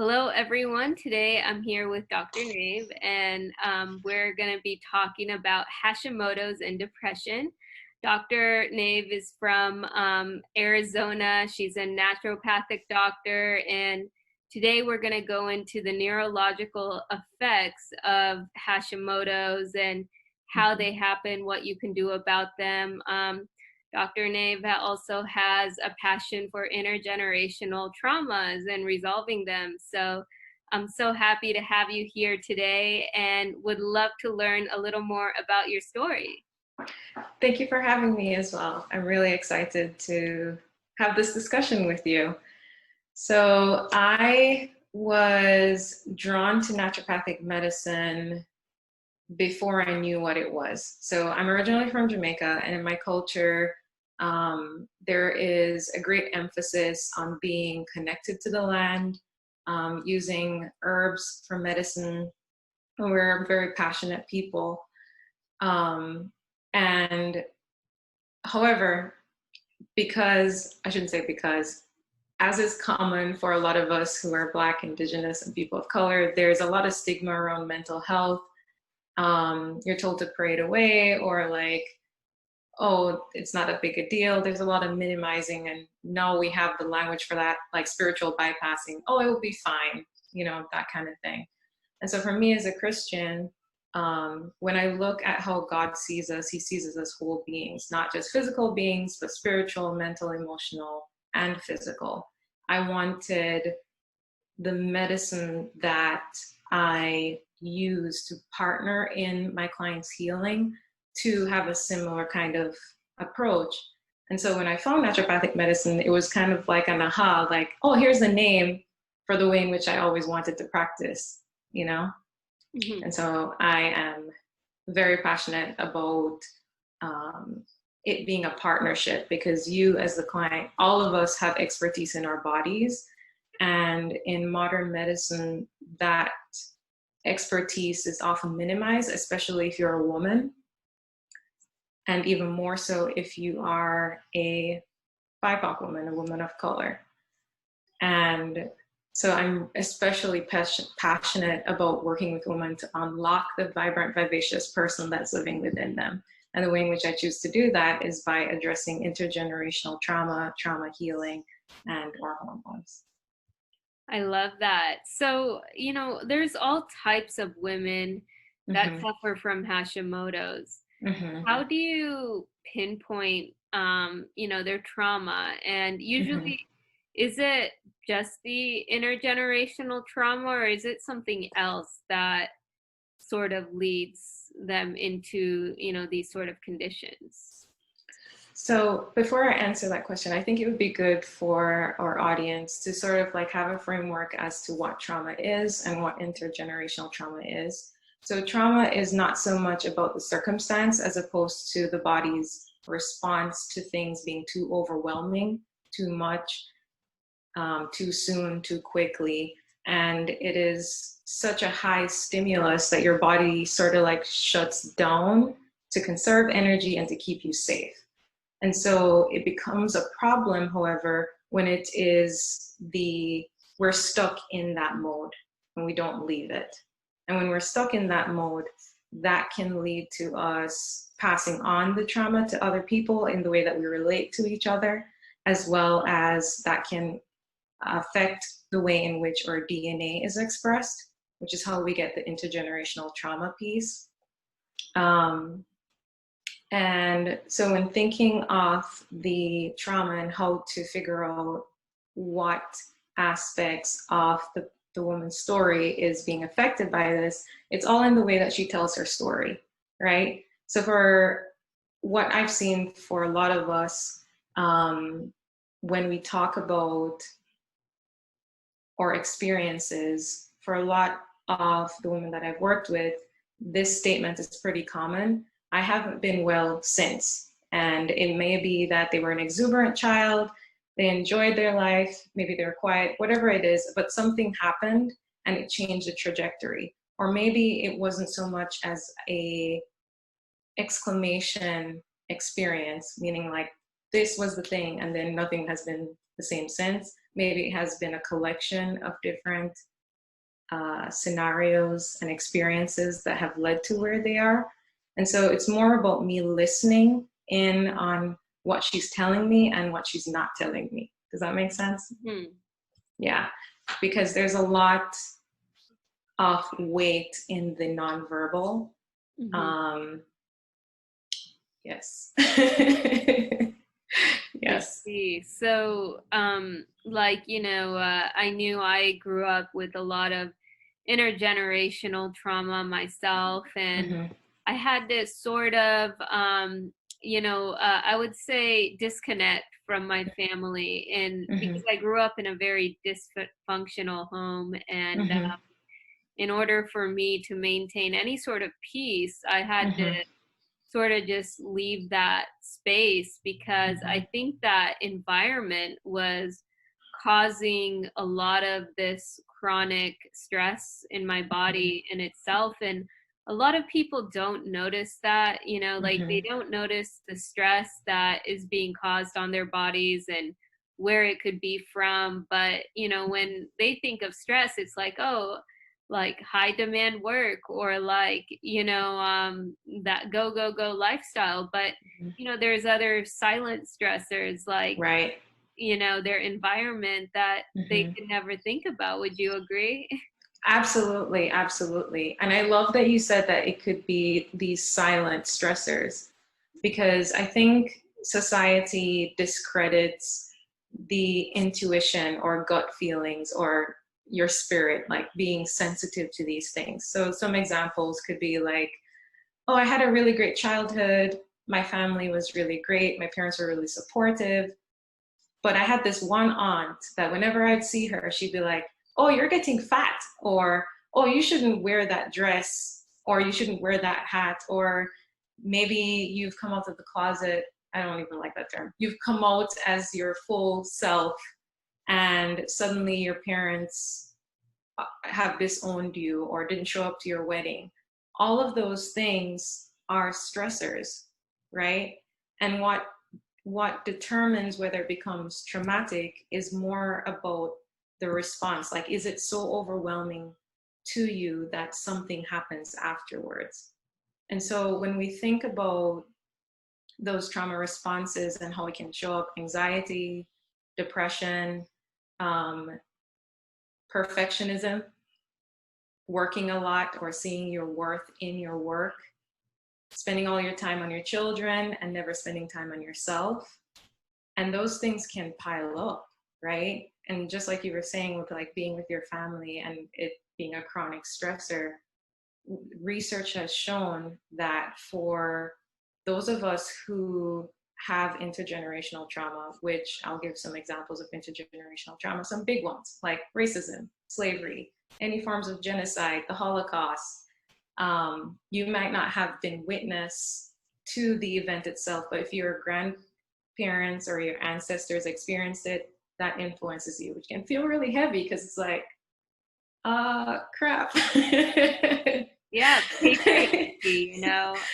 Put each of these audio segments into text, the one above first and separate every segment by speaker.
Speaker 1: Hello, everyone. Today I'm here with Dr. Nave, and we're going to be talking about Hashimoto's and depression. Dr. Nave is from Arizona. She's a naturopathic doctor, and today we're going to go into the neurological effects of Hashimoto's and how they happen, what you can do about them. Dr. Nave also has a passion for intergenerational traumas and resolving them. So I'm so happy to have you here today and would love to learn a little more about your story.
Speaker 2: Thank you for having me as well. I'm really excited to have this discussion with you. So I was drawn to naturopathic medicine before I knew what it was. So I'm originally from Jamaica, and in my culture, there is a great emphasis on being connected to the land, using herbs for medicine. We're very passionate people. And however, as is common for a lot of us who are Black, Indigenous, and people of color, there's a lot of stigma around mental health. You're told to pray it away, or like, oh, it's not a big a deal. There's a lot of minimizing, and now we have the language for that, like spiritual bypassing. Oh, it will be fine, that kind of thing. And so for me as a Christian, when I look at how God sees us, he sees us as whole beings, not just physical beings, but spiritual, mental, emotional, and physical. I wanted the medicine that I use to partner in my client's healing to have a similar kind of approach. And so when I found naturopathic medicine, it was kind of like an aha, like, oh, here's the name for the way in which I always wanted to practice, Mm-hmm. And so I am very passionate about it being a partnership, because you as the client, all of us have expertise in our bodies. And in modern medicine, that expertise is often minimized, especially if you're a woman. And even more so if you are a BIPOC woman, a woman of color. And so I'm especially passionate about working with women to unlock the vibrant, vivacious person that's living within them. And the way in which I choose to do that is by addressing intergenerational trauma, trauma healing, and our hormones.
Speaker 1: I love that. So, there's all types of women that
Speaker 2: Mm-hmm.
Speaker 1: suffer from Hashimoto's.
Speaker 2: Mm-hmm.
Speaker 1: How do you pinpoint, their trauma? And usually, is it just the intergenerational trauma, or is it something else that sort of leads them into, these sort of conditions?
Speaker 2: So before I answer that question, I think it would be good for our audience to sort of like have a framework as to what trauma is and what intergenerational trauma is. So trauma is not so much about the circumstance as opposed to the body's response to things being too overwhelming, too much, too soon, too quickly. And it is such a high stimulus that your body sort of like shuts down to conserve energy and to keep you safe. And so it becomes a problem, however, when we're stuck in that mode and we don't leave it. And when we're stuck in that mode, that can lead to us passing on the trauma to other people in the way that we relate to each other, as well as that can affect the way in which our DNA is expressed, which is how we get the intergenerational trauma piece. And so when thinking of the trauma and how to figure out what aspects of the woman's story is being affected by this, it's all in the way that she tells her story, right? So for what I've seen for a lot of us, when we talk about our experiences, for a lot of the women that I've worked with, this statement is pretty common. I haven't been well since. And it may be that they were an exuberant child, they enjoyed their life, maybe they were quiet, whatever it is, but something happened and it changed the trajectory. Or maybe it wasn't so much as a exclamation experience, meaning like this was the thing and then nothing has been the same sense. Maybe it has been a collection of different scenarios and experiences that have led to where they are. And so it's more about me listening in on what she's telling me and what she's not telling me. Does that make sense?
Speaker 1: Mm-hmm.
Speaker 2: Yeah, because there's a lot of weight in the nonverbal.
Speaker 1: Mm-hmm.
Speaker 2: Yes.
Speaker 1: I
Speaker 2: Yes.
Speaker 1: see. So, like, I knew I grew up with a lot of intergenerational trauma myself, and
Speaker 2: Mm-hmm.
Speaker 1: I had this sort of, I would say disconnect from my family, and
Speaker 2: Mm-hmm.
Speaker 1: because I grew up in a very dysfunctional home, and
Speaker 2: Mm-hmm.
Speaker 1: in order for me to maintain any sort of peace, I had to
Speaker 2: Mm-hmm.
Speaker 1: sort of just leave that space, because
Speaker 2: Mm-hmm.
Speaker 1: I think that environment was causing a lot of this chronic stress in my body in itself. And a lot of people don't notice that, like they
Speaker 2: Mm-hmm.
Speaker 1: don't notice the stress that is being caused on their bodies and where it could be from. But, when they think of stress, it's like, oh, like high demand work, or like, that go go go lifestyle. But there's other silent stressors, like,
Speaker 2: Right.
Speaker 1: their environment, that they
Speaker 2: Mm-hmm.
Speaker 1: could never think about. Would you agree?
Speaker 2: Absolutely, absolutely. And I love that you said that it could be these silent stressors, because I think society discredits the intuition or gut feelings or your spirit, like being sensitive to these things. So some examples could be like, oh, I had a really great childhood. My family was really great. My parents were really supportive. But I had this one aunt that whenever I'd see her, she'd be like, oh, you're getting fat, or oh, you shouldn't wear that dress, or you shouldn't wear that hat, or maybe you've come out of the closet. I don't even like that term. You've come out as your full self, and suddenly your parents have disowned you or didn't show up to your wedding. All of those things are stressors, right? And what determines whether it becomes traumatic is more about the response. Like, is it so overwhelming to you that something happens afterwards? And so when we think about those trauma responses and how it can show up: anxiety, depression, um, perfectionism, working a lot or seeing your worth in your work, spending all your time on your children and never spending time on yourself. And those things can pile up, right? And just like you were saying, with like being with your family and it being a chronic stressor, research has shown that for those of us who have intergenerational trauma, which I'll give some examples of intergenerational trauma, some big ones like racism, slavery, any forms of genocide, the Holocaust. You might not have been witness to the event itself, but if your grandparents or your ancestors experienced it, that influences you, which can feel really heavy because it's like, crap.
Speaker 1: Yeah, patriarchy,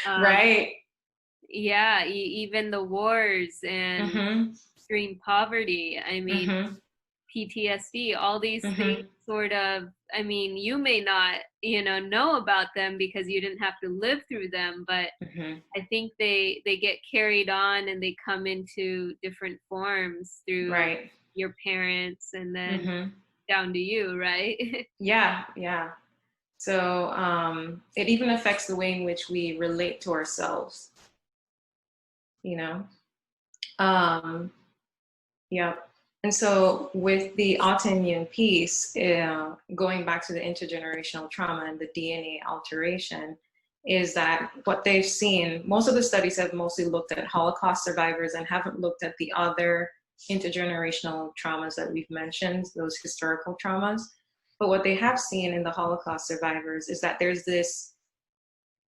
Speaker 2: Right.
Speaker 1: yeah, even the wars and
Speaker 2: Mm-hmm.
Speaker 1: extreme poverty. I mean,
Speaker 2: Mm-hmm.
Speaker 1: PTSD, all these things
Speaker 2: Mm-hmm.
Speaker 1: sort of, I mean, you may not, know about them because you didn't have to live through them, but
Speaker 2: Mm-hmm.
Speaker 1: I think they get carried on, and they come into different forms through
Speaker 2: Right.
Speaker 1: your parents and then
Speaker 2: Mm-hmm.
Speaker 1: down to you, right?
Speaker 2: Yeah, yeah. So it even affects the way in which we relate to ourselves, you know? Um, yeah. And so with the autoimmune piece, going back to the intergenerational trauma and the DNA alteration, is that what they've seen, most of the studies have mostly looked at Holocaust survivors and haven't looked at the other intergenerational traumas that we've mentioned, those historical traumas. But what they have seen in the Holocaust survivors is that there's this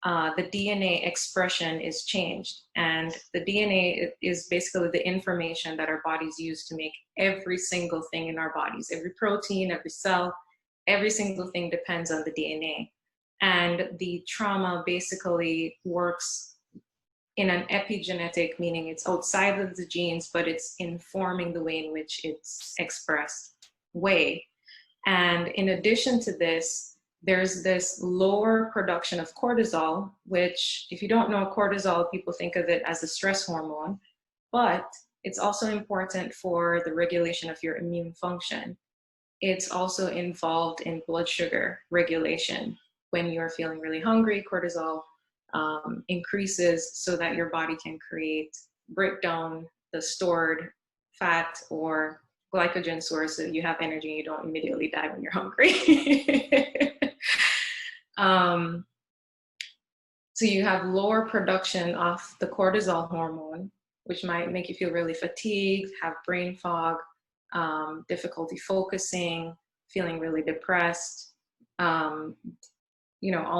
Speaker 2: the DNA expression is changed. And the DNA is basically the information that our bodies use to make every single thing in our bodies. Every protein, every cell, every single thing depends on the DNA. And the trauma basically works in an epigenetic, meaning it's outside of the genes, but it's informing the way in which it's expressed way. And in addition to this, there's this lower production of cortisol, which, if you don't know cortisol, people think of it as a stress hormone, but it's also important for the regulation of your immune function. It's also involved in blood sugar regulation. When you're feeling really hungry, cortisol increases so that your body can break down the stored fat or glycogen source so you have energy and you don't immediately die when you're hungry. So you have lower production of the cortisol hormone, which might make you feel really fatigued, have brain fog, difficulty focusing, feeling really depressed, all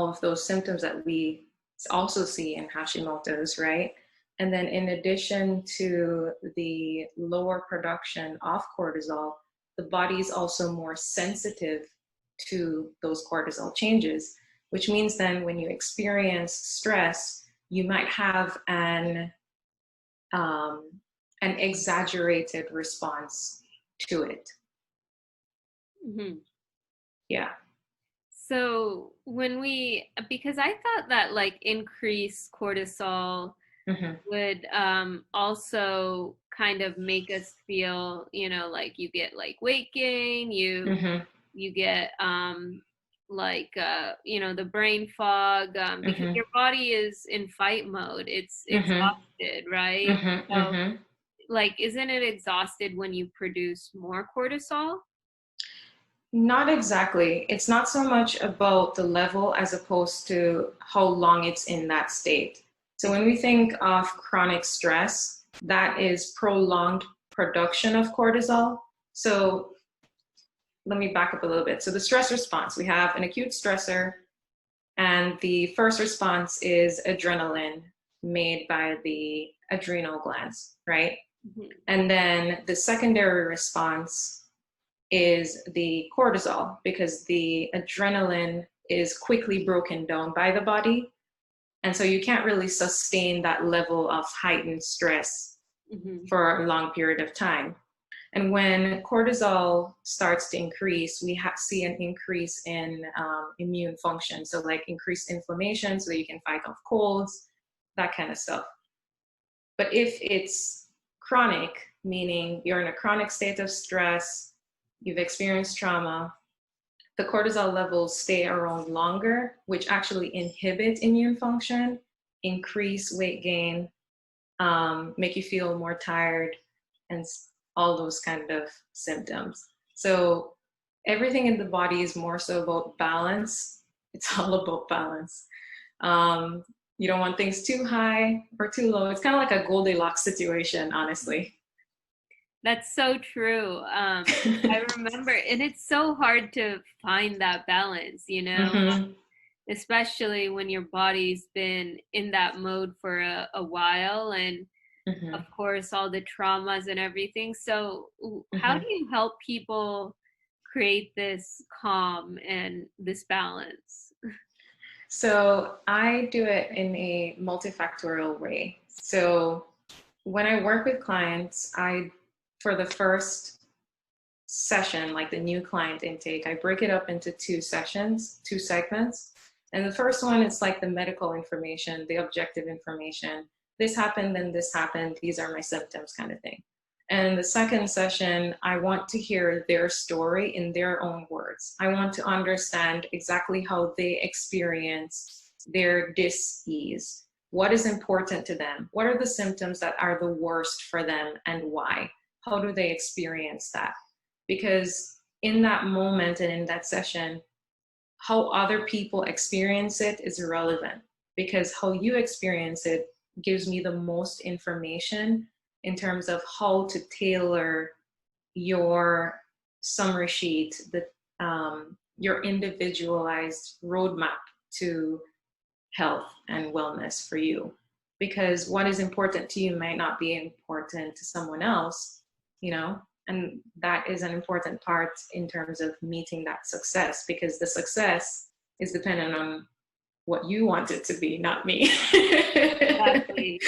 Speaker 2: of those symptoms that we also see in Hashimoto's, right? And then in addition to the lower production of cortisol, the body is also more sensitive to those cortisol changes, which means then when you experience stress, you might have an exaggerated response to it.
Speaker 1: Mm-hmm.
Speaker 2: Yeah.
Speaker 1: So because I thought that like increased cortisol would also kind of make us feel, like you get like weight gain, you get the brain fog, because your body is in fight mode. It's exhausted, right? So like, isn't it exhausted when you produce more cortisol?
Speaker 2: Not exactly. It's not so much about the level as opposed to how long it's in that state. So when we think of chronic stress, that is prolonged production of cortisol. So let me back up a little bit. So the stress response, we have an acute stressor, and the first response is adrenaline made by the adrenal glands, right? And then the secondary response is the cortisol, because the adrenaline is quickly broken down by the body. And so you can't really sustain that level of heightened stress for a long period of time. And when cortisol starts to increase, we see an increase in immune function. So like increased inflammation so that you can fight off colds, that kind of stuff. But if it's chronic, meaning you're in a chronic state of stress, you've experienced trauma, the cortisol levels stay around longer, which actually inhibit immune function, increase weight gain, make you feel more tired, and all those kind of symptoms. So everything in the body is more so about balance. It's all about balance. You don't want things too high or too low. It's kind of like a Goldilocks situation, honestly.
Speaker 1: That's so true. I remember, and it's so hard to find that balance, especially when your body's been in that mode for a while, and of course, all the traumas and everything. So how do you help people create this calm and this balance?
Speaker 2: So I do it in a multifactorial way. So when I work with clients, for the first session, like the new client intake, I break it up into two segments. And the first one is like the medical information, the objective information. This happened, then this happened, these are my symptoms kind of thing. And the second session, I want to hear their story in their own words. I want to understand exactly how they experience their dis-ease. What is important to them? What are the symptoms that are the worst for them and why? How do they experience that? Because in that moment and in that session, how other people experience it is irrelevant, because how you experience it gives me the most information in terms of how to tailor your summary sheet, your individualized roadmap to health and wellness for you. Because what is important to you might not be important to someone else, and that is an important part in terms of meeting that success, because the success is dependent on what you want it to be, not me.
Speaker 1: Exactly.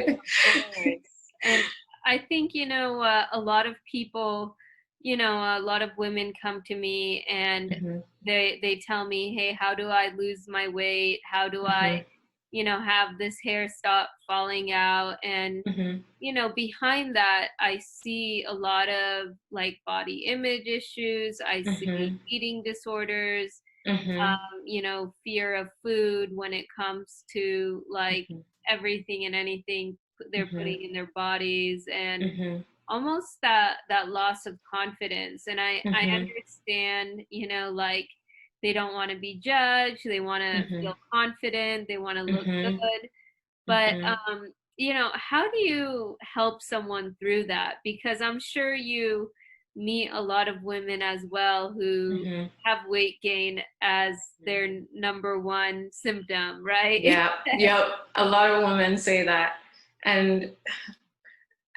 Speaker 1: Of course. And I think, a lot of people, a lot of women come to me and
Speaker 2: Mm-hmm.
Speaker 1: they tell me, hey, how do I lose my weight? How do I,
Speaker 2: Mm-hmm.
Speaker 1: have this hair stop falling out? And,
Speaker 2: Mm-hmm.
Speaker 1: behind that, I see a lot of like body image issues. I see
Speaker 2: Mm-hmm.
Speaker 1: eating disorders,
Speaker 2: Mm-hmm.
Speaker 1: fear of food when it comes to like
Speaker 2: Mm-hmm.
Speaker 1: everything and anything they're
Speaker 2: Mm-hmm.
Speaker 1: putting in their bodies, and
Speaker 2: Mm-hmm.
Speaker 1: almost that loss of confidence. And I
Speaker 2: Mm-hmm.
Speaker 1: understand, like they don't want to be judged, they want to
Speaker 2: Mm-hmm.
Speaker 1: feel confident, they want to look
Speaker 2: Mm-hmm.
Speaker 1: good, but
Speaker 2: Mm-hmm.
Speaker 1: how do you help someone through that? Because I'm sure you meet a lot of women as well who
Speaker 2: Mm-hmm.
Speaker 1: have weight gain as their number one symptom, right?
Speaker 2: Yeah, yep. A lot of women say that. And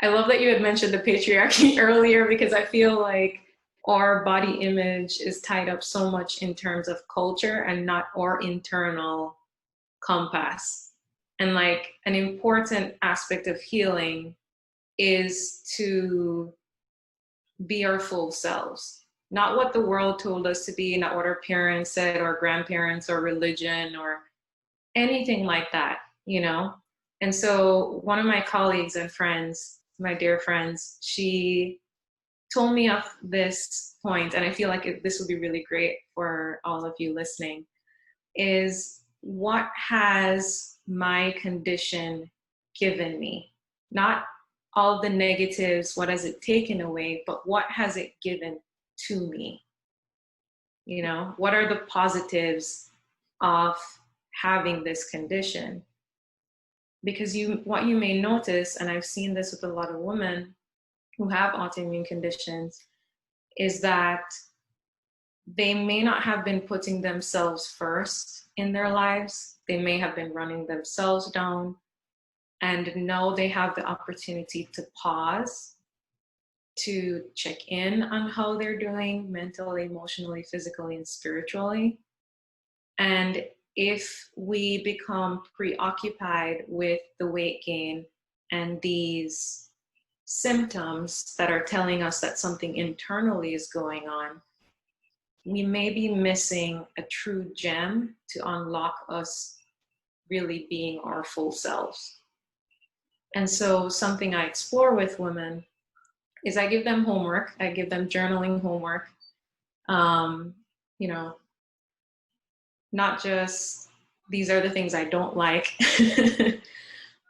Speaker 2: I love that you had mentioned the patriarchy earlier, because I feel like our body image is tied up so much in terms of culture and not our internal compass. And like an important aspect of healing is to be our full selves, not what the world told us to be, not what our parents said, or grandparents, or religion, or anything like that, you know? And so one of my colleagues and friends, my dear friends, she told me of this point, and I feel like this would be really great for all of you listening, is what has my condition given me? Not all the negatives, what has it taken away, but what has it given to me? You know, what are the positives of having this condition? Because what you may notice, and I've seen this with a lot of women who have autoimmune conditions, is that they may not have been putting themselves first in their lives. They may have been running themselves down, and now they have the opportunity to pause, to check in on how they're doing mentally, emotionally, physically, and spiritually. And if we become preoccupied with the weight gain and these symptoms that are telling us that something internally is going on, we may be missing a true gem to unlock us really being our full selves. And so something I explore with women is I give them homework. I give them journaling homework. Um, you know, not just these are the things I don't like,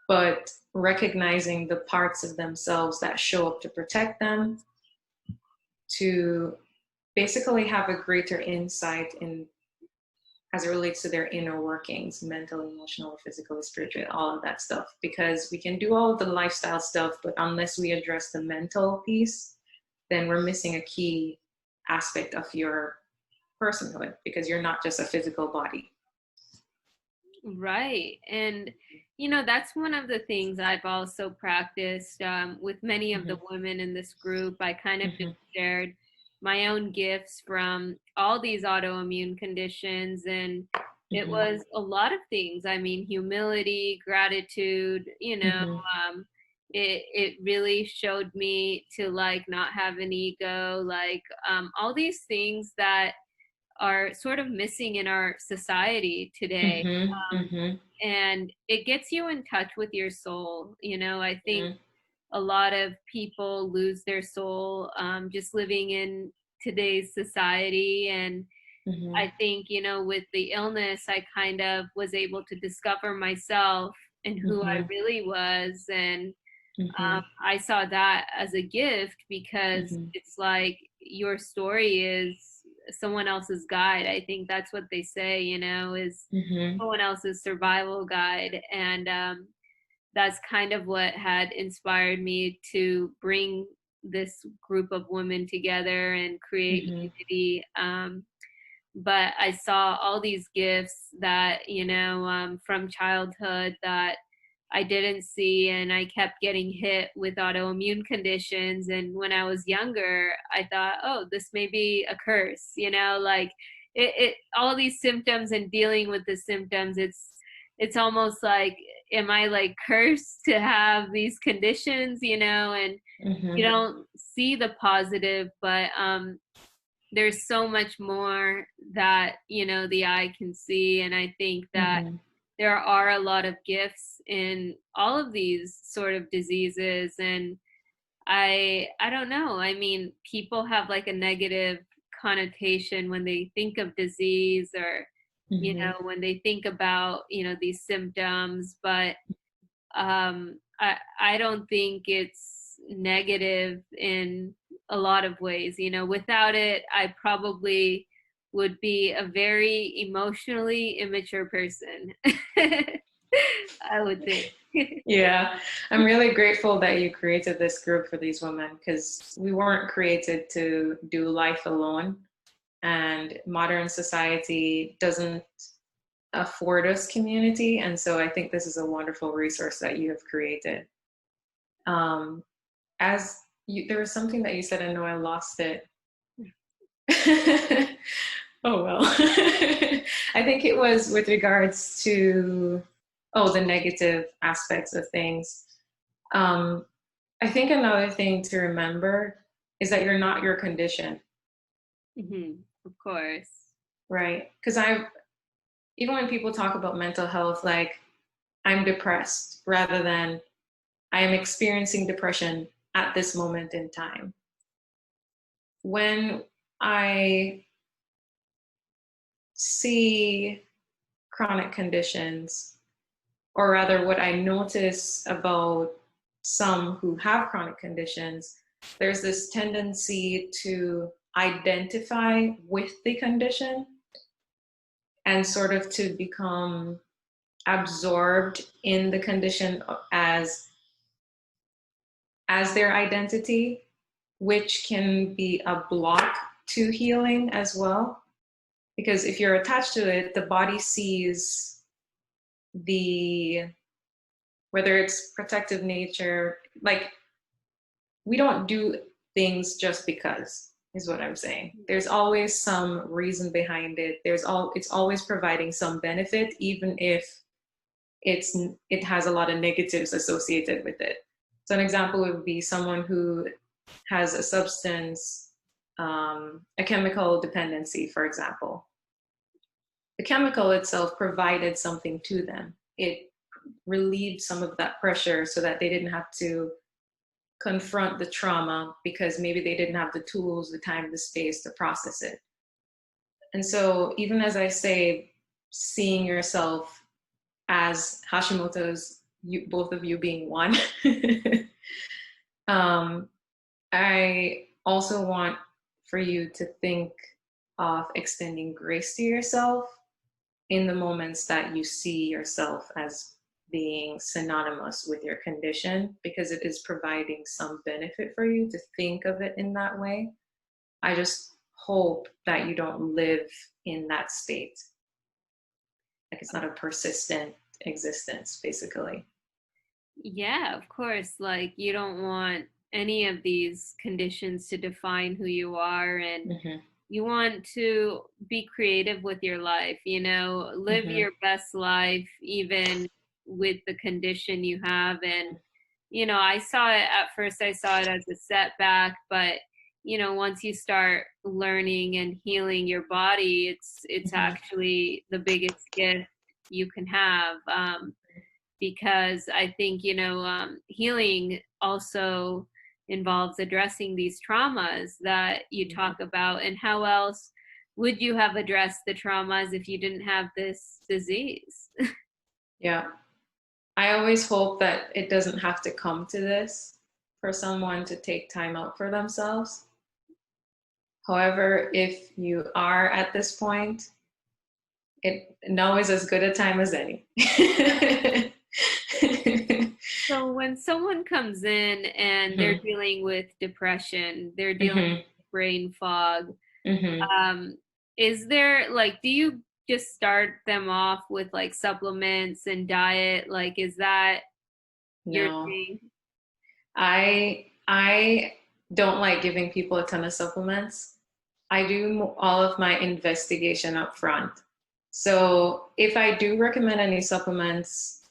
Speaker 2: but recognizing the parts of themselves that show up to protect them, to basically have a greater insight in as it relates to their inner workings, mental, emotional, physical, spiritual, all of that stuff. Because we can do all of the lifestyle stuff, but unless we address the mental piece, then we're missing a key aspect of your personhood, because you're not just a physical body.
Speaker 1: Right. And, that's one of the things I've also practiced with many of the
Speaker 2: Mm-hmm.
Speaker 1: women in this group. I kind of just
Speaker 2: Mm-hmm.
Speaker 1: shared my own gifts from all these autoimmune conditions. And it
Speaker 2: Mm-hmm.
Speaker 1: was a lot of things. I mean, humility, gratitude,
Speaker 2: Mm-hmm.
Speaker 1: it really showed me to like not have an ego, like all these things that are sort of missing in our society today.
Speaker 2: Mm-hmm.
Speaker 1: Um,
Speaker 2: Mm-hmm.
Speaker 1: and it gets you in touch with your soul. I think
Speaker 2: Mm-hmm.
Speaker 1: a lot of people lose their soul just living in today's society. And
Speaker 2: Mm-hmm.
Speaker 1: I think, with the illness, I kind of was able to discover myself and who I
Speaker 2: Mm-hmm.
Speaker 1: really was. And
Speaker 2: Mm-hmm.
Speaker 1: I saw that as a gift because
Speaker 2: Mm-hmm.
Speaker 1: it's like your story is someone else's guide. I think that's what they say, is
Speaker 2: Mm-hmm.
Speaker 1: someone else's survival guide. And that's kind of what had inspired me to bring this group of women together and create
Speaker 2: Mm-hmm.
Speaker 1: unity. But I saw all these gifts that, from childhood that I didn't see, and I kept getting hit with autoimmune conditions. And when I was younger, I thought, oh, this may be a curse, like all these symptoms and dealing with the symptoms, it's almost like, am I like cursed to have these conditions, and you
Speaker 2: Mm-hmm.
Speaker 1: don't see the positive, but there's so much more that the eye can see. And I think that
Speaker 2: Mm-hmm.
Speaker 1: there are a lot of gifts in all of these sort of diseases. And I don't know, I mean, people have like a negative connotation when they think of disease, or
Speaker 2: Mm-hmm.
Speaker 1: when they think about these symptoms. But I don't think it's negative in a lot of ways. Without it, I probably would be a very emotionally immature person. I would think.
Speaker 2: Yeah, I'm really grateful that you created this group for these women, because we weren't created to do life alone, and modern society doesn't afford us community. And so I think this is a wonderful resource that you have created. Um, as you, there was something that you said, I know I lost it. Oh well. I think it was with regards to, oh, the negative aspects of things. Um, I think another thing to remember is that you're not your condition,
Speaker 1: Of course.
Speaker 2: right? Because even when people talk about mental health, like, I'm depressed rather than I am experiencing depression at this moment in time. When I see chronic conditions, or rather, what I notice about some who have chronic conditions, there's this tendency to identify with the condition and sort of to become absorbed in the condition as their identity, which can be a block to healing as well. Because if you're attached to it, the body sees the, whether it's protective nature, like, we don't do things just because, is what I'm saying. There's always some reason behind it. It's always providing some benefit, even if it has a lot of negatives associated with it. So an example would be someone who has a substance, a chemical dependency, for example. The chemical itself provided something to them. It relieved some of that pressure so that they didn't have to confront the trauma, because maybe they didn't have the tools, the time, the space to process it. And so, even as I say, seeing yourself as Hashimoto's, you, both of you being one, I also want for you to think of extending grace to yourself in the moments that you see yourself as being synonymous with your condition, because it is providing some benefit for you to think of it in that way. I just hope that you don't live in that state. Like, it's not a persistent existence, basically.
Speaker 1: Yeah, of course. Like, you don't want any of these conditions to define who you are. And
Speaker 2: Mm-hmm.
Speaker 1: you want to be creative with your life, live
Speaker 2: Mm-hmm.
Speaker 1: your best life, even with the condition you have. And, I saw it at first, I saw it as a setback, but, once you start learning and healing your body, it's
Speaker 2: Mm-hmm.
Speaker 1: actually the biggest gift you can have. Because I think, healing also involves addressing these traumas that you talk about. And how else would you have addressed the traumas if you didn't have this disease?
Speaker 2: Yeah. I always hope that it doesn't have to come to this for someone to take time out for themselves. However, if you are at this point, now is as good a time as any.
Speaker 1: So when someone comes in and they're
Speaker 2: Mm-hmm.
Speaker 1: dealing with depression, they're dealing
Speaker 2: Mm-hmm.
Speaker 1: with brain fog,
Speaker 2: Mm-hmm.
Speaker 1: um, is there like, do you just start them off with like supplements and diet? Like, is that your
Speaker 2: No,
Speaker 1: thing?
Speaker 2: I don't like giving people a ton of supplements. I do all of my investigation up front. So if I do recommend any supplements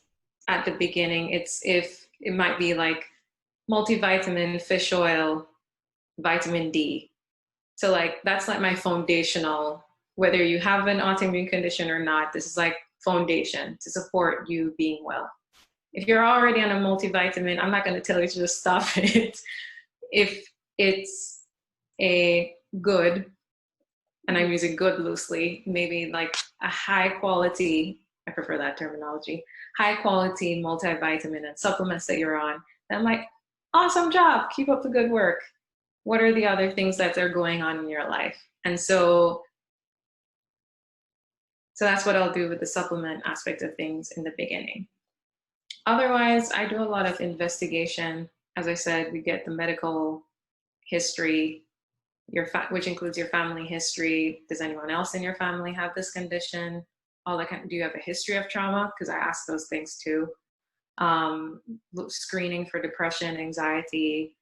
Speaker 2: at the beginning, it's if it might be like multivitamin, fish oil, vitamin D. So like that's like my foundational, whether you have an autoimmune condition or not, this is like foundation to support you being well. If you're already on a multivitamin, I'm not going to tell you to just stop it. If it's a good, and I'm using good loosely, maybe like a high quality, I prefer that terminology, high quality multivitamin and supplements that you're on, then I'm like, awesome job, keep up the good work. What are the other things that are going on in your life? And so that's what I'll do with the supplement aspect of things in the beginning. Otherwise, I do a lot of investigation. As I said, we get the medical history, which includes your family history. Does anyone else in your family have this condition? All that do you have a history of trauma? Because I ask those things too. Screening for depression, anxiety,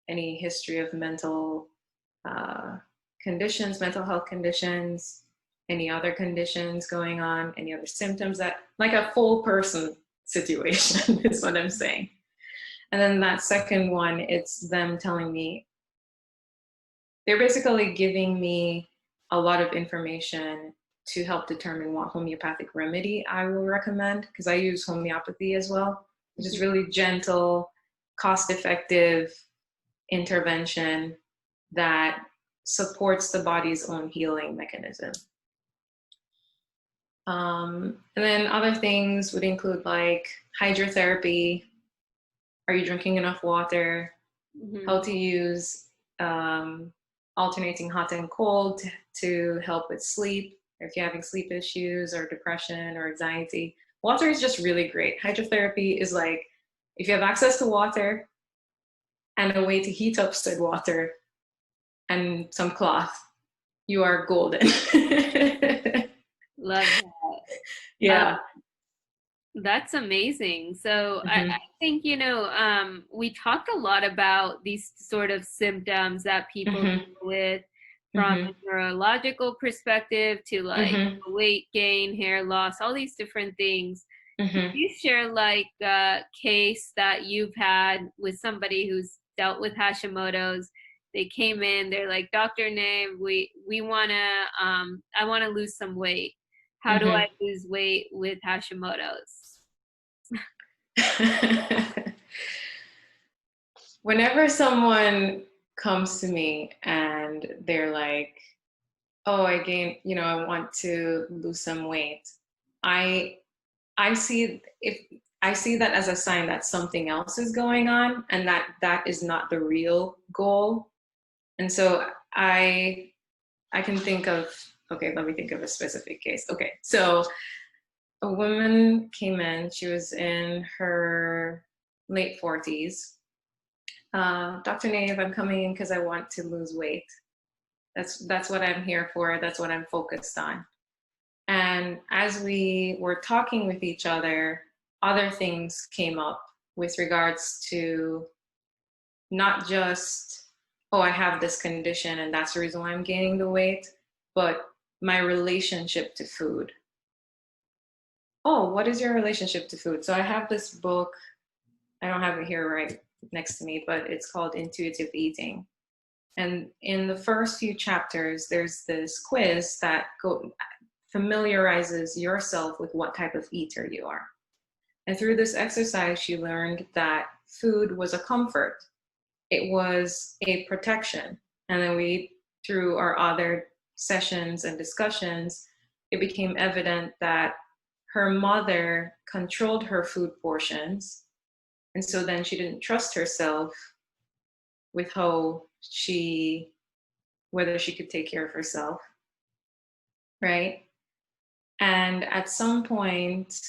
Speaker 2: any history of mental conditions, mental health conditions, any other conditions going on, any other symptoms, that like a full person situation is what I'm saying. And then that second one, it's them telling me, they're basically giving me a lot of information to help determine what homeopathic remedy I will recommend, because I use homeopathy as well, which is really gentle, cost-effective intervention that supports the body's own healing mechanism. And then other things would include like hydrotherapy. Are you drinking enough water? How to use alternating hot and cold to help with sleep, or if you're having sleep issues or depression or anxiety. Water is just really great. Hydrotherapy is like, if you have access to water and a way to heat up said water and some cloth, you are golden.
Speaker 1: Love that.
Speaker 2: Yeah.
Speaker 1: That's amazing. So I think, we talked a lot about these sort of symptoms that people deal with from a neurological perspective to like weight gain, hair loss, all these different things. Can you share like a case that you've had with somebody who's dealt with Hashimoto's? They came in, they're like, Dr. Nave, we wanna I wanna lose some weight. How do I lose weight with Hashimoto's?
Speaker 2: Whenever someone comes to me and they're like, oh, I want to lose some weight, I see that as a sign that something else is going on and that is not the real goal. And so I can think of, okay, let me think of a specific case. Okay, so a woman came in, she was in her late 40s. Dr. Nave, I'm coming in because I want to lose weight. That's what I'm here for. That's what I'm focused on. And as we were talking with each other things came up with regards to not just, oh, I have this condition and that's the reason why I'm gaining the weight, but my relationship to food. Oh, what is your relationship to food? So I have this book, I don't have it here right next to me, but it's called Intuitive Eating. And in the first few chapters, there's this quiz that familiarizes yourself with what type of eater you are. And through this exercise, she learned that food was a comfort. It was a protection. And then through our other sessions and discussions, it became evident that her mother controlled her food portions. And so then she didn't trust herself with whether she could take care of herself, right? And at some point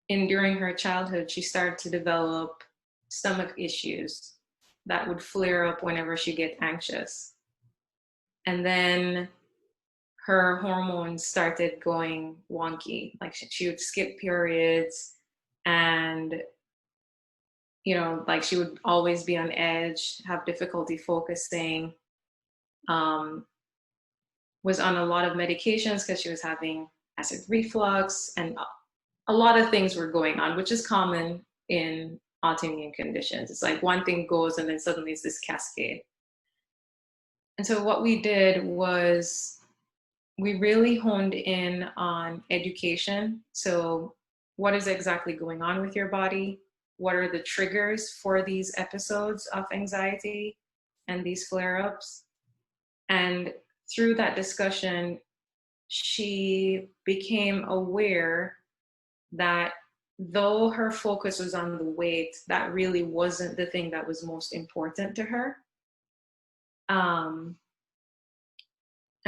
Speaker 2: during her childhood, she started to develop stomach issues that would flare up whenever she get anxious. And then her hormones started going wonky. Like she would skip periods and, like she would always be on edge, have difficulty focusing. Was on a lot of medications because she was having acid reflux, and a lot of things were going on, which is common in autoimmune conditions. It's like one thing goes and then suddenly it's this cascade. And so what we did was we really honed in on education. So what is exactly going on with your body? What are the triggers for these episodes of anxiety and these flare-ups? And through that discussion, she became aware that though her focus was on the weight, that really wasn't the thing that was most important to her. And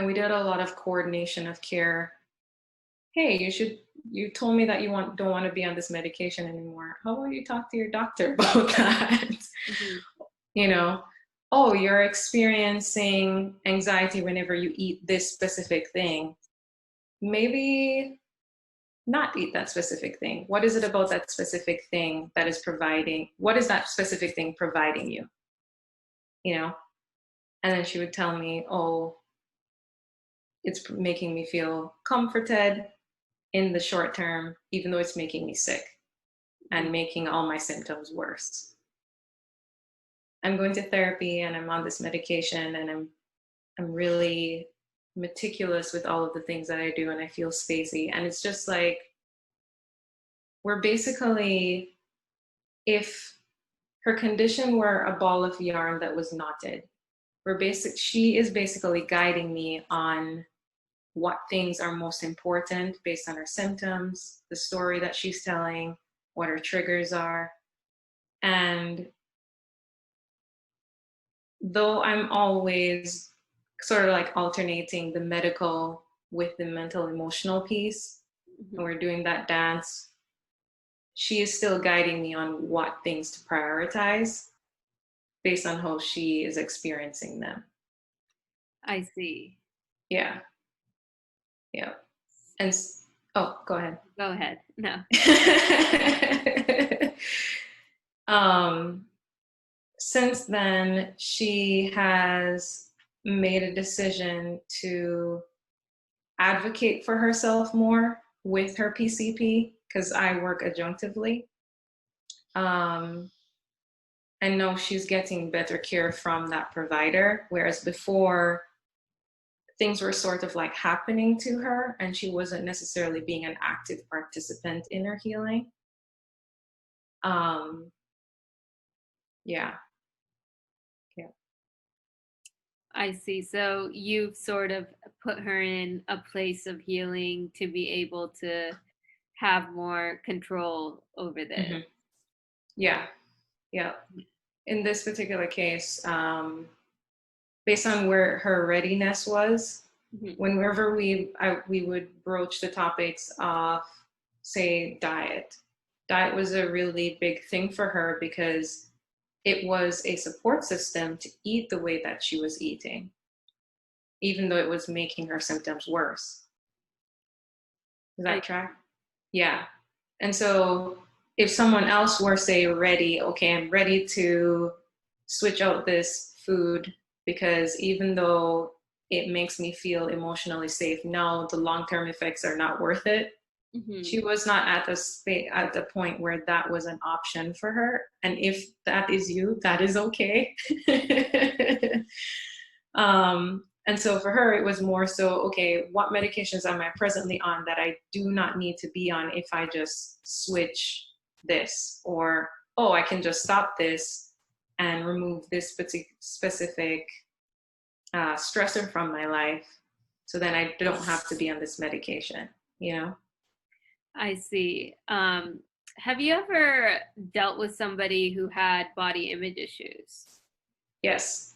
Speaker 2: we did a lot of coordination of care. Hey, you told me that you don't want to be on this medication anymore. How about you talk to your doctor about that? Mm-hmm. You know, oh, you're experiencing anxiety whenever you eat this specific thing. Maybe not eat that specific thing. What is it about that specific thing that is providing? What is that specific thing providing you? You know? And then she would tell me, oh, it's making me feel comforted in the short term, even though it's making me sick and making all my symptoms worse. I'm going to therapy and I'm on this medication and I'm really meticulous with all of the things that I do, and I feel spacey. And it's just like, we're basically, if her condition were a ball of yarn that was knotted, she is basically guiding me on what things are most important based on her symptoms, the story that she's telling, what her triggers are. And though I'm always sort of like alternating the medical with the mental emotional piece, mm-hmm. and we're doing that dance, she is still guiding me on what things to prioritize based on how she is experiencing them.
Speaker 1: I see.
Speaker 2: Yeah. Yeah. And oh, go ahead.
Speaker 1: Go ahead. No.
Speaker 2: Since then, she has made a decision to advocate for herself more with her PCP, because I work adjunctively. And know she's getting better care from that provider, whereas before, things were sort of like happening to her and she wasn't necessarily being an active participant in her healing. Yeah.
Speaker 1: I see. So you've sort of put her in a place of healing to be able to have more control over this.
Speaker 2: Mm-hmm. Yeah. In this particular case, based on where her readiness was, mm-hmm. whenever we would broach the topics of, say, diet. Diet was a really big thing for her because it was a support system to eat the way that she was eating, even though it was making her symptoms worse. Does that track? Yeah. And so if someone else were, say, ready, okay, I'm ready to switch out this food because even though it makes me feel emotionally safe now, the long-term effects are not worth it. Mm-hmm. She was not at the point where that was an option for her. And if that is you, that is okay. And so for her, it was more so, okay, what medications am I presently on that I do not need to be on if I just switch this? Or, oh, I can just stop this and remove this specific stressor from my life. So then I don't have to be on this medication, you know?
Speaker 1: I see. Have you ever dealt with somebody who had body image issues?
Speaker 2: Yes.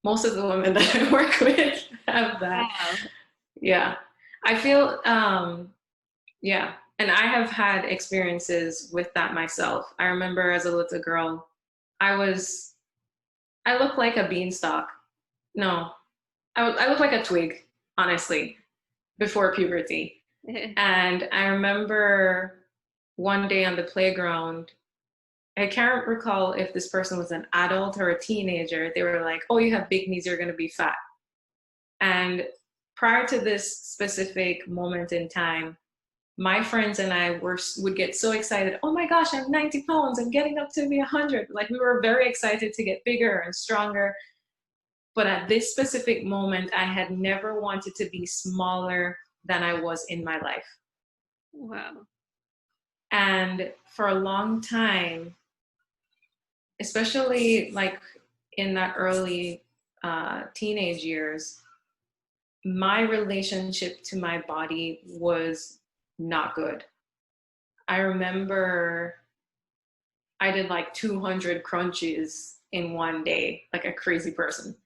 Speaker 2: Most of the women that I work with have that. Wow. Yeah. I feel, yeah. And I have had experiences with that myself. I remember as a little girl, I looked like a beanstalk. No, I looked like a twig, honestly, before puberty. And I remember one day on the playground, I can't recall if this person was an adult or a teenager. They were like, oh, you have big knees, you're going to be fat. And prior to this specific moment in time, my friends and I would get so excited. Oh my gosh, I'm 90 pounds. I'm getting up to be 100. Like, we were very excited to get bigger and stronger. But at this specific moment, I had never wanted to be smaller than I was in my life.
Speaker 1: Wow.
Speaker 2: And for a long time, especially like in that early teenage years, my relationship to my body was not good. I remember I did like 200 crunches in one day, like a crazy person,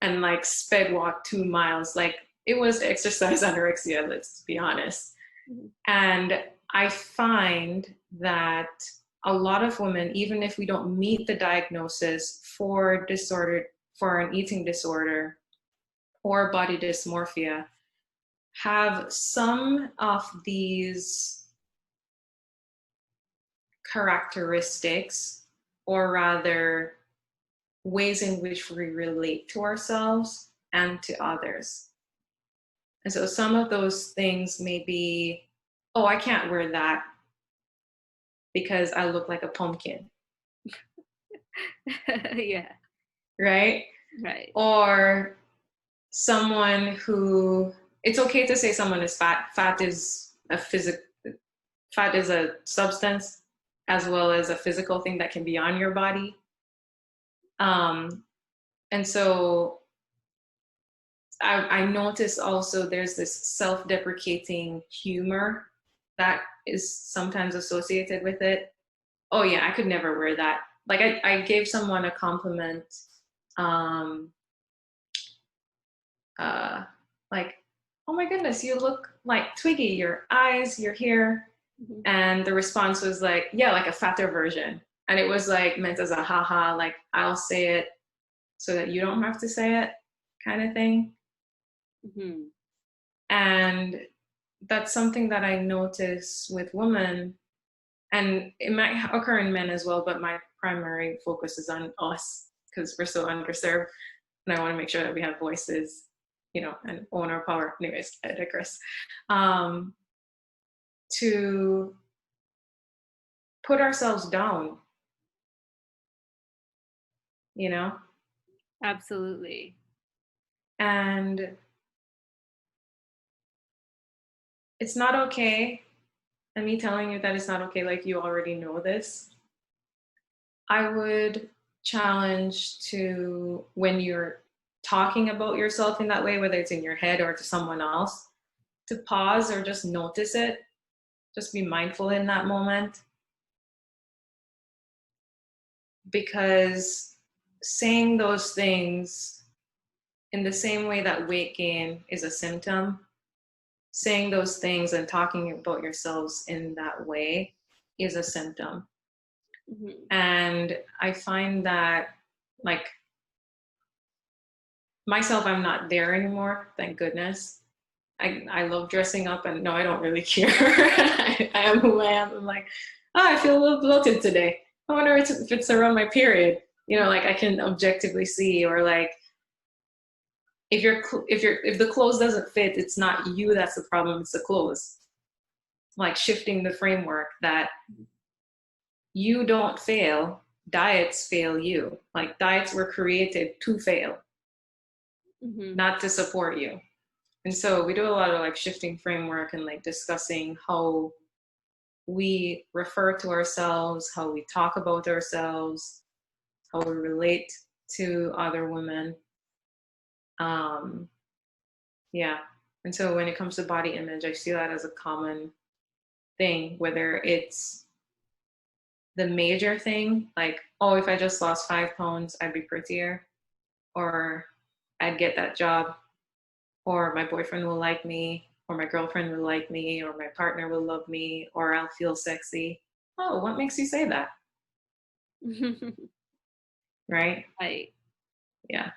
Speaker 2: and like sped walk 2 miles. Like, it was exercise anorexia, let's be honest.
Speaker 1: Mm-hmm.
Speaker 2: And I find that a lot of women, even if we don't meet the diagnosis for an eating disorder or body dysmorphia, have some of these characteristics, or rather ways in which we relate to ourselves and to others. And so some of those things may be, oh, I can't wear that because I look like a pumpkin.
Speaker 1: Yeah.
Speaker 2: Right?
Speaker 1: Right.
Speaker 2: Or someone who, it's okay to say someone is fat. Fat is a substance as well as a physical thing that can be on your body. And so I noticed also there's this self-deprecating humor that is sometimes associated with it. Oh yeah, I could never wear that. Like, I gave someone a compliment, like, oh my goodness, you look like Twiggy, your eyes, your hair.
Speaker 1: Mm-hmm.
Speaker 2: And the response was like, yeah, like a fatter version. And it was like meant as a haha, like, I'll say it so that you don't have to say it kind of thing.
Speaker 1: Mm-hmm.
Speaker 2: And that's something that I notice with women, and it might occur in men as well, but my primary focus is on us because we're so underserved. And I want to make sure that we have voices, and own our power. Anyways, I digress. To put ourselves down,
Speaker 1: Absolutely.
Speaker 2: And it's not okay. And me telling you that it's not okay, like, you already know this. I would challenge to, when you're talking about yourself in that way, whether it's in your head or to someone else, to pause or just notice it. Just be mindful in that moment. Because saying those things in the same way that weight gain is a symptom, saying those things and talking about yourselves in that way is a symptom.
Speaker 1: Mm-hmm.
Speaker 2: And I find that, like, myself, I'm not there anymore, thank goodness. I love dressing up, and no, I don't really care. I am who I am. I'm like, oh, I feel a little bloated today. I wonder if it's around my period. Like, I can objectively see, or like, if the clothes doesn't fit, it's not you that's the problem, it's the clothes. Like, shifting the framework that you don't fail, diets fail you. Like, diets were created to fail,
Speaker 1: Mm-hmm.
Speaker 2: not to support you. And so we do a lot of like shifting framework and like discussing how we refer to ourselves, how we talk about ourselves, how we relate to other women. Yeah. And so when it comes to body image, I see that as a common thing, whether it's the major thing, like, oh, if I just lost 5 pounds, I'd be prettier, or I'd get that job, or my boyfriend will like me, or my girlfriend will like me, or my partner will love me, or I'll feel sexy. Oh, what makes you say that? Right?
Speaker 1: Right.
Speaker 2: Yeah.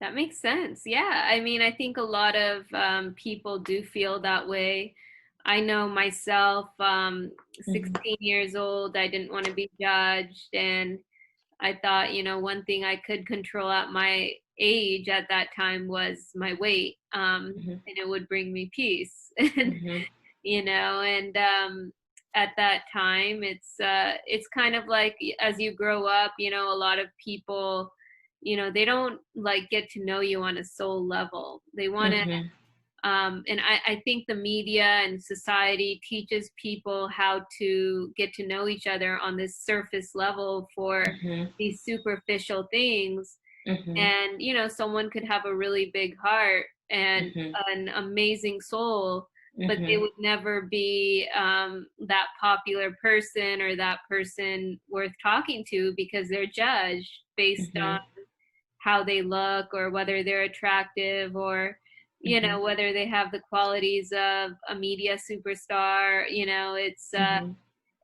Speaker 1: That makes sense. Yeah. I mean, I think a lot of people do feel that way. I know myself, 16 years old, I didn't want to be judged. And I thought, one thing I could control at my age at that time was my weight,
Speaker 2: Mm-hmm.
Speaker 1: and it would bring me peace. And
Speaker 2: Mm-hmm.
Speaker 1: and at that time, it's kind of like as you grow up, a lot of people, they don't like get to know you on a soul level. They want to
Speaker 2: Mm-hmm.
Speaker 1: and I think the media and society teaches people how to get to know each other on this surface level for
Speaker 2: Mm-hmm.
Speaker 1: these superficial things.
Speaker 2: Mm-hmm.
Speaker 1: And, someone could have a really big heart and
Speaker 2: Mm-hmm.
Speaker 1: an amazing soul, but they
Speaker 2: Mm-hmm.
Speaker 1: would never be that popular person or that person worth talking to because they're judged based on
Speaker 2: Mm-hmm.
Speaker 1: how they look or whether they're attractive or
Speaker 2: Mm-hmm.
Speaker 1: whether they have the qualities of a media superstar. It's
Speaker 2: Mm-hmm.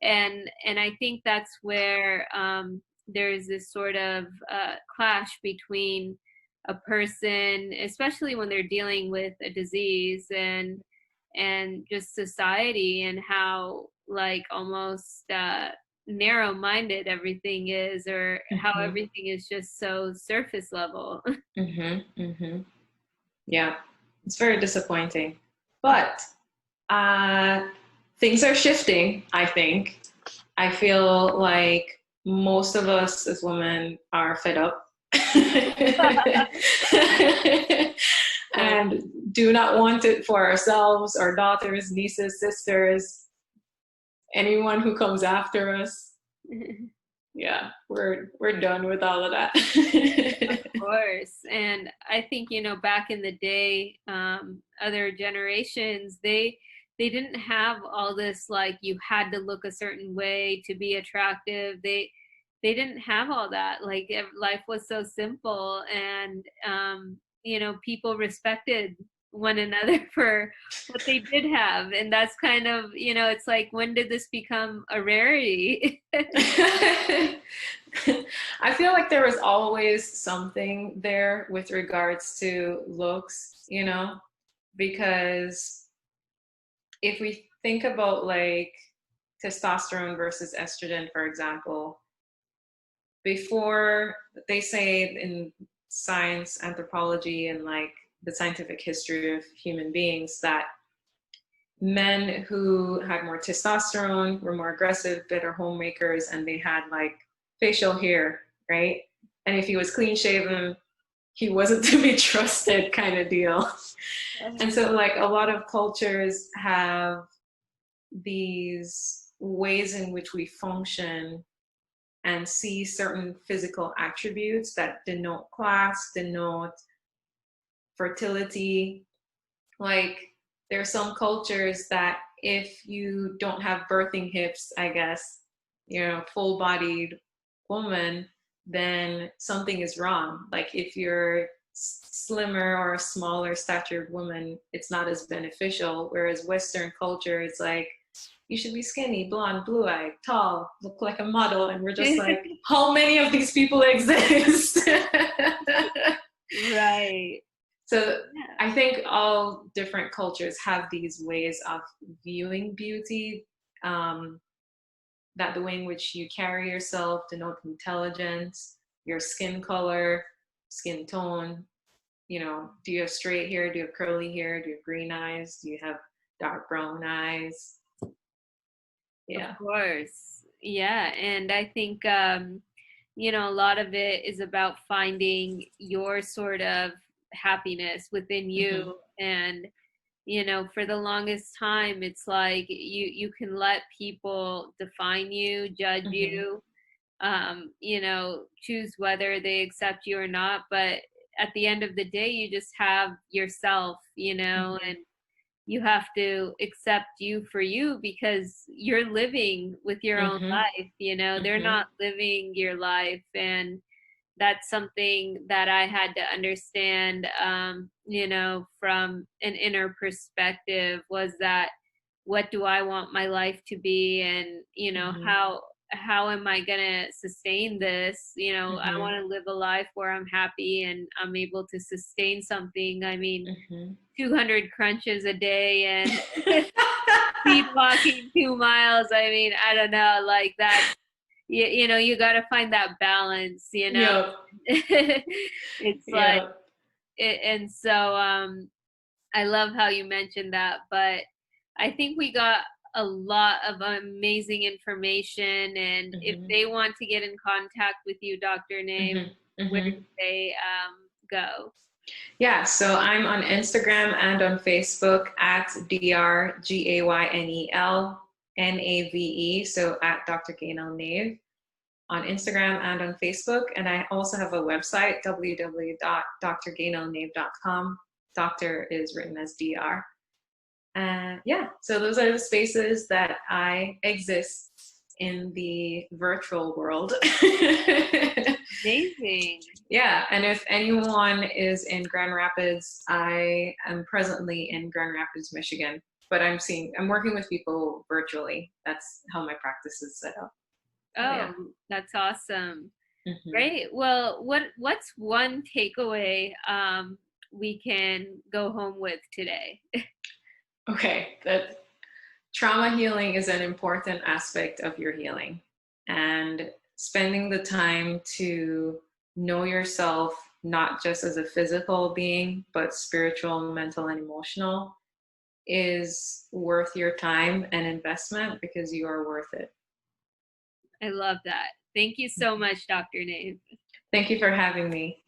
Speaker 1: and I think that's where there's this sort of clash between a person, especially when they're dealing with a disease, and just society, and how like almost narrow-minded everything is, or how
Speaker 2: Mm-hmm.
Speaker 1: everything is just so surface level.
Speaker 2: Mm-hmm. Mm-hmm. Yeah, it's very disappointing. But uh, things are shifting, I think. I feel like most of us as women are fed up and do not want it for ourselves, our daughters, nieces, sisters, anyone who comes after us. Yeah, we're done with all of that.
Speaker 1: Of course. And I think, back in the day, other generations, they didn't have all this like you had to look a certain way to be attractive. They didn't have all that. Like life was so simple, and people respected one another for what they did have. And that's kind of, it's like, when did this become a rarity?
Speaker 2: I feel like there was always something there with regards to looks, because if we think about like testosterone versus estrogen, for example, before they say in science, anthropology, and like the scientific history of human beings that men who had more testosterone were more aggressive, better homemakers, and they had like facial hair, right? And if he was clean shaven, he wasn't to be trusted, kind of deal. And so, like, a lot of cultures have these ways in which we function and see certain physical attributes that denote class, denote fertility. Like, there are some cultures that if you don't have birthing hips, I guess, full bodied woman, then something is wrong. Like, if you're slimmer or a smaller statured woman, it's not as beneficial. Whereas Western culture, it's like, you should be skinny, blonde, blue-eyed, tall, look like a model. And we're just like, how many of these people exist?
Speaker 1: Right.
Speaker 2: So I think all different cultures have these ways of viewing beauty, that the way in which you carry yourself denotes intelligence, your skin color, skin tone. Do you have straight hair? Do you have curly hair? Do you have green eyes? Do you have dark brown eyes?
Speaker 1: Of
Speaker 2: Yeah.
Speaker 1: course. Yeah. And I think, a lot of it is about finding your sort of happiness within
Speaker 2: Mm-hmm.
Speaker 1: you. And, for the longest time, it's like you can let people define you, judge
Speaker 2: Mm-hmm.
Speaker 1: you, choose whether they accept you or not. But at the end of the day, you just have yourself,
Speaker 2: Mm-hmm.
Speaker 1: and you have to accept you for you because you're living with your own
Speaker 2: Mm-hmm.
Speaker 1: life. They're
Speaker 2: Mm-hmm.
Speaker 1: not living your life. And that's something that I had to understand, from an inner perspective, was that what do I want my life to be? And,
Speaker 2: Mm-hmm.
Speaker 1: how am I going to sustain this? I
Speaker 2: Mm-hmm.
Speaker 1: want to live a life where I'm happy and I'm able to sustain something. I mean,
Speaker 2: Mm-hmm.
Speaker 1: 200 crunches a day and speed walking 2 miles. I mean, I don't know, like that. you know, you got to find that balance, you know.
Speaker 2: Yep.
Speaker 1: It's like
Speaker 2: Yep.
Speaker 1: and so I love how you mentioned that, but I think we got a lot of amazing information, and if
Speaker 2: Hmm.
Speaker 1: they want to get in contact with you, Dr. Nave,
Speaker 2: Hmm.
Speaker 1: where
Speaker 2: Hmm.
Speaker 1: do they go?
Speaker 2: Yeah, so I'm on Instagram and on Facebook at DrGaynelNave, so at Dr. Gaynel Nave on Instagram and on Facebook. And I also have a website, www.drgaynelnave.com. Doctor is written as DR. And yeah, so those are the spaces that I exist in the virtual world.
Speaker 1: Amazing.
Speaker 2: Yeah, and if anyone is in Grand Rapids, I am presently in Grand Rapids, Michigan, but I'm working with people virtually. That's how my practice is set up. So yeah.
Speaker 1: Oh, that's awesome.
Speaker 2: Hmm.
Speaker 1: Great. Well, what's one takeaway we can go home with today?
Speaker 2: Okay, that trauma healing is an important aspect of your healing, and spending the time to know yourself not just as a physical being, but spiritual, mental, and emotional is worth your time and investment because you are worth it.
Speaker 1: I love that. Thank you so much, Dr. Nave.
Speaker 2: Thank you for having me.